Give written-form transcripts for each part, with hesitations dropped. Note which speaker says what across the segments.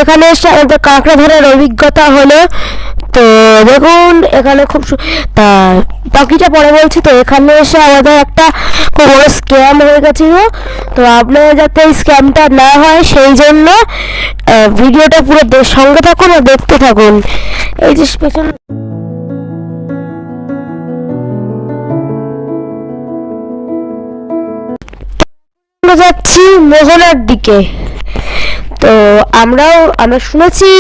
Speaker 1: এখানে এসে আমাদের কাঁকড়া ধরার অভিজ্ঞতা হলো। তো দেখুন এখানে খুব তা বাকিটা পরে বলছি। তো এখানে এসে আমাদের একটা খুব বড় স্ক্যাম হয়ে গেছিল। তো আপনারা যাতে এই স্ক্যামটা না হয় সেই জন্য ভিডিওটা পুরো সঙ্গে থাকুন আর দেখতে থাকুন। এই যে পেছন যাচ্ছি মোহনার দিকে। তো আমরা শুনেছি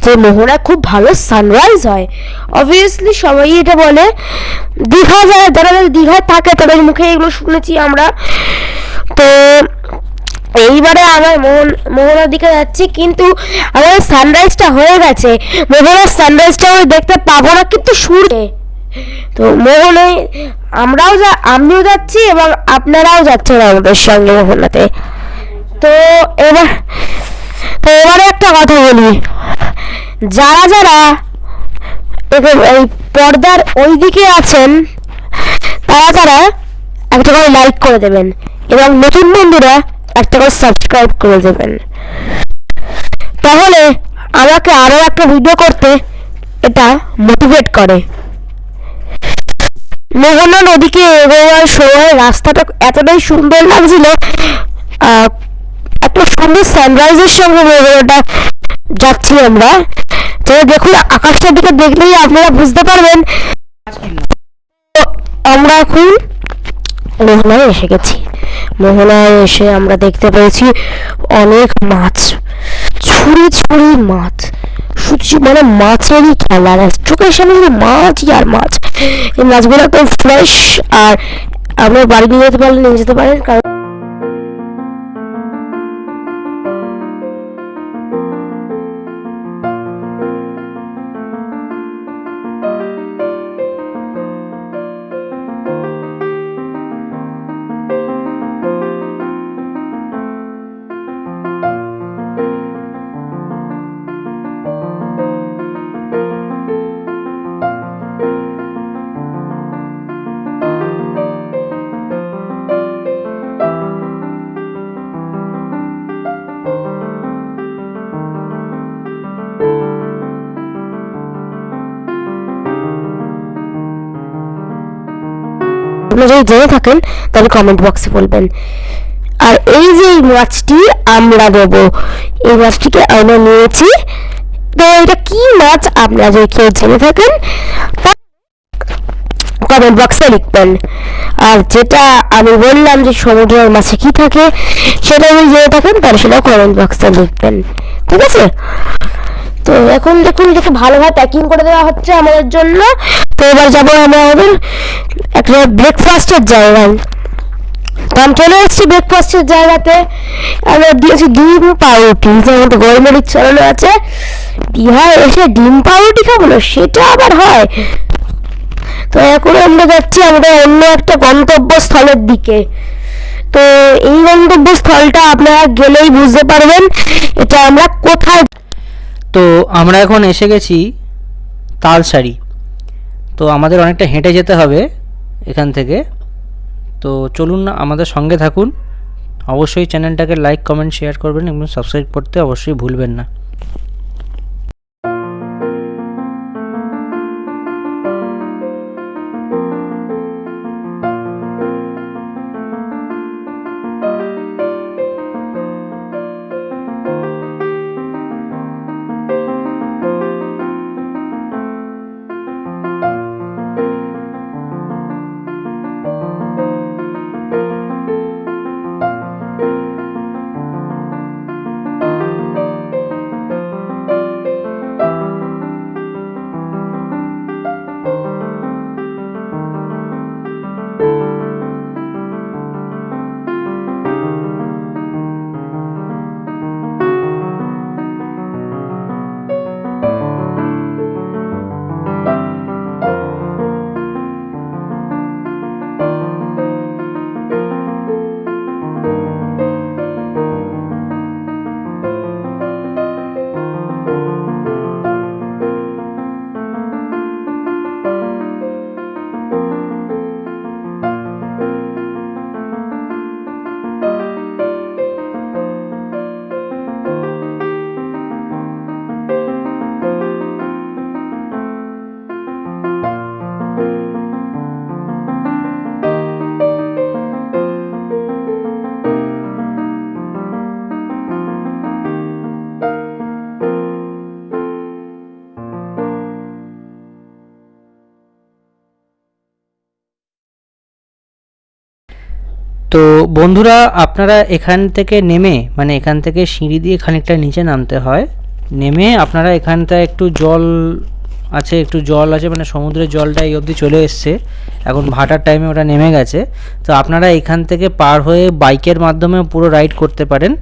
Speaker 1: যে মোহনা খুব ভালো সানরাইজ হয়। অবভিয়াসলি সবাই এটা বলে। দীঘা যায়, যারা দীঘায় থাকে তাদের মুখে এগুলো শুনেছি আমরা। তো এইবারে আমরা মোহনার দিকে যাচ্ছি, কিন্তু আমাদের সানরাইজটা হয়ে গেছে। মোহনার সানরাইজটা আমি দেখতে পাবো না কিন্তু সুরে। তো মোহনায় আমিও যাচ্ছি এবং আপনারাও যাচ্ছেন আমাদের সঙ্গে মোহনাতে। তো এবারে একটা কথা বলি, যারা এই পর্দার ওই দিকে আছেন তারা একটা করে লাইক করে দেবেন এবং নতুন বন্ধুরা একটা করে সাবস্ক্রাইব করে দেবেন। তাহলে আমাকে আরো একটা ভিডিও করতে এটা মোটিভেট করে। মোহনা নদীকে এগোবার সময় রাস্তাটা এতটাই সুন্দর লাগছিল, এত সুন্দর সানরাইজের সঙ্গে মোহনাটা যাচ্ছি আমরা। তো দেখুন আকাশটার দিকে দেখলেই আপনারা বুঝতে পারবেন। আমরা এখন মোহনায় এসে গেছি। মোহনায় এসে আমরা দেখতে পেয়েছি অনেক মাছ, ছুরি মাছ, মানে মাছেরই খেলা, চোখের সামনে শুধু মাছই আর মাছ। এই মাছগুলো একদম ফ্রেশ, আর আমরা বাড়ি নিয়ে যেতে পারলে নিয়ে যেতে পারেন, কারণ আপনারা যদি জেনে থাকেন তাহলে কমেন্ট বক্সে বলবেন। আর এই যে এই মাছটি আমরা দেবো, এই মাছটিকে আমরা নিয়েছি। তো এটা কি মাছ আপনারা যদি কেউ জেনে থাকেন কমেন্ট বক্সে লিখবেন। আর যেটা আমি বললাম যে সমুদ্রের মাছে কি থাকে সেটা যদি জেনে থাকেন তাহলে সেটাও কমেন্ট বক্সে লিখবেন, ঠিক আছে? তো এখন দেখুন এটাকে ভালোভাবে প্যাকিং করে দেওয়া হচ্ছে আমাদের জন্য। তো এবার যাবো আমরা আমাদের একটা ব্রেকফাস্টের জায়গায়। তো আমি চলে এসেছি ব্রেকফাস্টের জায়গাতে। আমরা দিয়েছি ডিম পাউরুটি, যে আমাদের গরমের চলনে আছে। দীঘায় এসে ডিম পাউরুটি খাবো না, সেটা আবার হয়? তো এখন আমরা যাচ্ছি আমাদের অন্য একটা গন্তব্যস্থলের দিকে। তো এই গন্তব্যস্থলটা আপনারা গেলেই বুঝতে পারবেন এটা আমরা কোথায়।
Speaker 2: তো আমরা এখন এসে গেছি তালসারি। তো আমাদের অনেকটা হেঁটে যেতে হবে এখান থেকে। তো চলুন না, আমাদের সঙ্গে থাকুন। অবশ্যই চ্যানেলটাকে লাইক কমেন্ট শেয়ার করবেন এবং সাবস্ক্রাইব করতে অবশ্যই ভুলবেন না। তো বন্ধুরা আপনারা এখান থেকে নেমে মানে এখান থেকে সিঁড়ি দিয়ে খানিকটা নিচে নামতে হয়, নেমে আপনারা এখানটায় একটু জল আছে মানে সমুদ্রের জলটা এই অবধি চলে এসছে, এখন ভাটার টাইমে ওটা নেমে গেছে। তো আপনারা এখান থেকে পার হয়ে বাইকের মাধ্যমে পুরো রাইড করতে পারেন।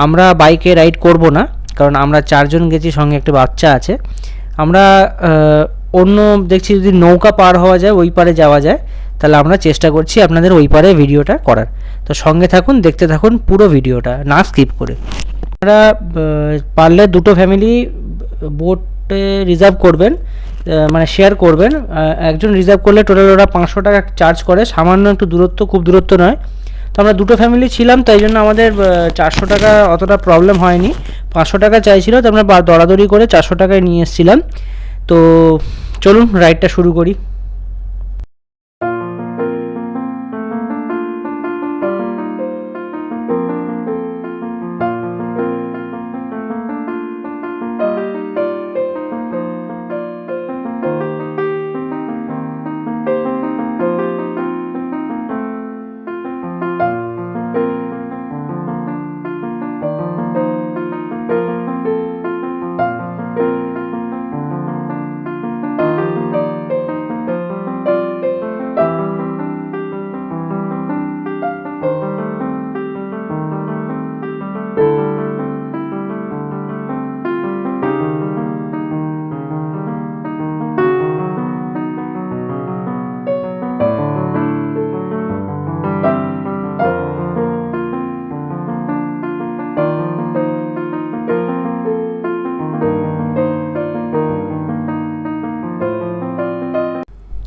Speaker 2: আমরা বাইকে রাইড করব না, কারণ আমরা 4 জন গেছি, সঙ্গে একটা বাচ্চা আছে। আমরা অন্য দেখছি যদি নৌকা পার হওয়া যায়, ওই পারে যাওয়া যায়, তাহলে আমরা চেষ্টা করছি আপনাদের ওই পারে ভিডিওটা করার। তো সঙ্গে থাকুন, দেখতে থাকুন পুরো ভিডিওটা না স্কিপ করে। আপনারা পারলে 2টো ফ্যামিলি বোটে রিজার্ভ করবেন, মানে শেয়ার করবেন। একজন রিজার্ভ করলে টোটাল ওরা 500 টাকা চার্জ করে, সামান্য একটু দূরত্ব, খুব দূরত্ব নয়। তো আমরা 2টো ফ্যামিলি ছিলাম, তাই জন্য আমাদের 400 টাকা অতটা প্রবলেম হয়নি। 500 টাকা চাইছিল, তো আমরা দরাদরি করে 400 টাকায় নিয়ে এসেছিলাম। তো চলুন রাইডটা শুরু করি।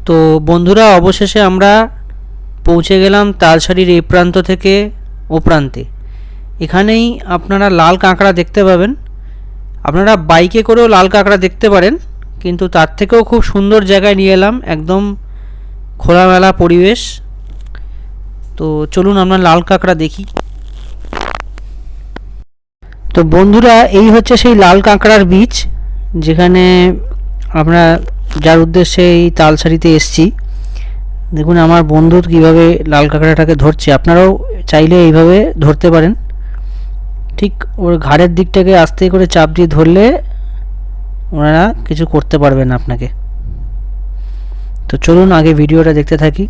Speaker 2: তো বন্ধুরা অবশেষে আমরা পৌঁছে গেলাম তালসারির এই প্রান্ত থেকে ও প্রান্তে। এখানেই আপনারা লাল কাঁকড়া দেখতে পাবেন। আপনারা বাইকে করেও লাল কাঁকড়া দেখতে পারেন, কিন্তু তার থেকেও খুব সুন্দর জায়গায় নিয়ে এলাম, একদম খোলামেলা পরিবেশ। তো চলুন আমরা লাল কাঁকড়া দেখি। তো বন্ধুরা এই হচ্ছে সেই লাল কাঁকড়ার বীজ, যেখানে আমরা যার উদ্দেশ্যে এই তালসারিতে এসছি। দেখুন আমার বন্ধু কীভাবে লাল কাঁকড়াটাকে ধরছে, আপনারাও চাইলে এইভাবে ধরতে পারেন। ঠিক ওর ঘাড়ের দিকটাকে আস্তে করে চাপ দিয়ে ধরলে ওনারা কিছু করতে পারবে না আপনাকে। তো চলুন আগে ভিডিওটা দেখতে থাকি।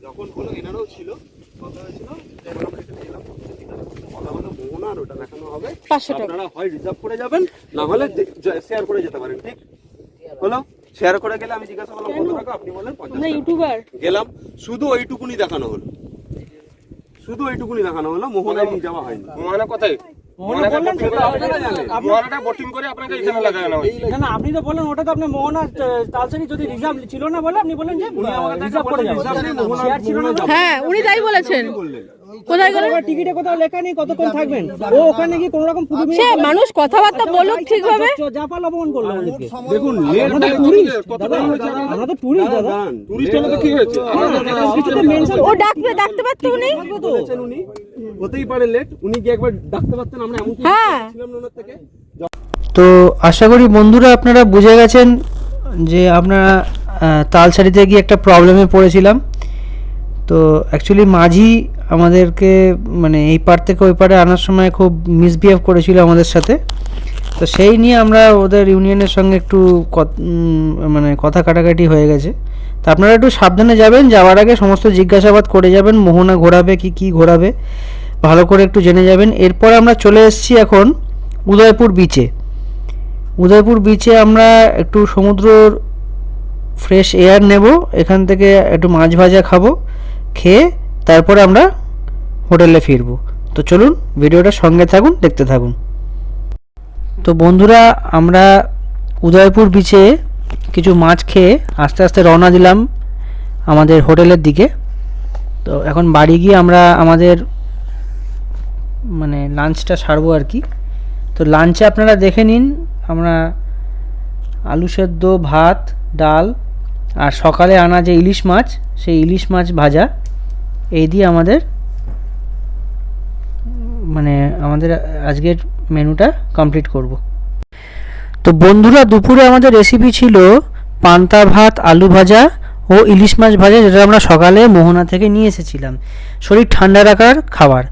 Speaker 3: যখন হলো এনারও ছিল, কথা হয়েছিল মোহনার ওটা দেখানো হবে 500 টাকা। আপনারা হয় রিজার্ভ করে যাবেন, না হলে শেয়ার করে যেতে পারেন। ঠিক হলো, শেয়ার করে গেলে আমি জিজ্ঞাসা করলাম কত টাকা, আপনি বললেন 50 টাকা। ইউটিউবার গেলাম, শুধু ওইটুকুনি দেখানো হলো, শুধু ওইটুকুনি দেখানো হলো, মোহনায় নিয়ে যাওয়া হয়নি। মোহনা কোথায়?
Speaker 4: আপনি তো বললেন ওটা তো আপনি মোহনা তালসারি যদি রিজার্ভ ছিল না বলে আপনি বললেন যে রিজার্ভ করে যাবেন, শেয়ার ছিল না।
Speaker 5: হ্যাঁ উনি তাই বলেছেন। কোথায় গেলেন?
Speaker 4: টিকিটে কোথাও লেখা নেই কতক্ষণ থাকবেন। ও ওখানে কি কোন রকম
Speaker 5: সে মানুষ কথাবার্তা বলুক ঠিকভাবে।
Speaker 4: যা পাল অপমান করলো আমাদেরকে।
Speaker 3: দেখুন
Speaker 4: আমরা তো টুরিস্ট দাদা,
Speaker 3: টুরিস্ট হলে তো কি হয়েছে?
Speaker 5: ও ডাকতে পারতো উনি।
Speaker 3: বলেছেন উনি হতেই পারে লেট, উনি কি একবার ডাকতে পারতেন? আমরা এমন
Speaker 5: হ্যাঁ
Speaker 3: ছিলাম না ওনার থেকে।
Speaker 2: তো আশা করি বন্ধুরা আপনারা বুঝে গেছেন যে আপনারা তালসারিতে গিয়ে একটা প্রবলেমে পড়েছিলাম। তো অ্যাকচুয়ালি মাঝি আমাদেরকে মানে এই পার থেকে ওই পারে আনার সময় খুব মিসবিহেভ করেছিল আমাদের সাথে। তো সেই নিয়ে আমরা ওদের ইউনিয়নের সঙ্গে একটু মানে কথা কাটাকাটি হয়ে গেছে। তো আপনারা একটু সাবধানে যাবেন, যাওয়ার আগে সমস্ত জিজ্ঞাসাবাদ করে যাবেন, মোহনা ঘোরাবে কি ঘোরাবে ভালো করে একটু জেনে যাবেন। এরপর আমরা চলে এসেছি এখন উদয়পুর বিচে। উদয়পুর বিচে আমরা একটু সমুদ্রর ফ্রেশ এয়ার নেব, এখান থেকে একটু মাছ ভাজা খাবো, খেয়ে তারপরে আমরা হোটেলে ফিরবো। তো চলুন ভিডিওটা সঙ্গে থাকুন, দেখতে থাকুন। তো বন্ধুরা, আমরা উদয়পুর বিচে কিছু মাছ খেয়ে আস্তে আস্তে রওনা দিলাম আমাদের হোটেলের দিকে। তো এখন বাড়ি গিয়ে আমরা আমাদের মানে লাঞ্চটা সারবো আর কি। তো লাঞ্চে আপনারা দেখে নিন, আমরা আলু সেদ্ধ, ভাত, ডাল আর সকালে আনা যে ইলিশ মাছ, সেই ইলিশ মাছ ভাজা, এই দিয়ে আমাদের মানে আমাদের আজকের মেনুটা কমপ্লিট করব। তো বন্ধুরা, দুপুরে আমাদের রেসিপি ছিল পান্তা ভাত, আলু ভাজা ও ইলিশ মাছ ভাজা, যেটা আমরা সকালে মোহনা থেকে নিয়ে এসেছিলাম, শরীর ঠান্ডা রাখার খাবার।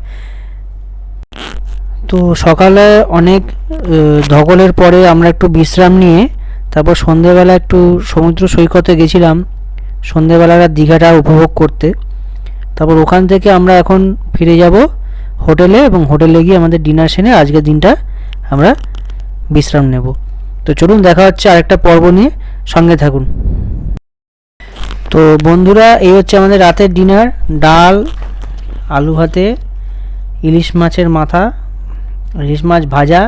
Speaker 2: তো সকালে অনেক ধকলের পরে আমরা একটু বিশ্রাম নিয়ে তারপর সন্ধেবেলা একটু সমুদ্র সৈকতে গেছিলাম, সন্ধেবেলার দীঘাটা উপভোগ করতে। তারপর ওখান থেকে আমরা এখন ফিরে যাব হোটেলে, এবং হোটেলে গিয়ে আমাদের ডিনার সেরে আজকের দিনটা আমরা বিশ্রাম নেব। তো চলুন দেখা হচ্ছে আরেকটা পর্ব নিয়ে, সঙ্গে থাকুন। তো বন্ধুরা, এই হচ্ছে আমাদের রাতের ডিনার, ডাল, আলু ভাতে, ইলিশ মাছের মাথা, ইলিশ মাছ ভাজা।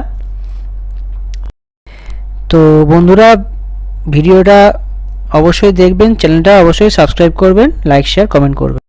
Speaker 2: তো বন্ধুরা, ভিডিওটা অবশ্যই দেখবেন, চ্যানেলটা অবশ্যই সাবস্ক্রাইব করবেন, লাইক শেয়ার কমেন্ট করবেন।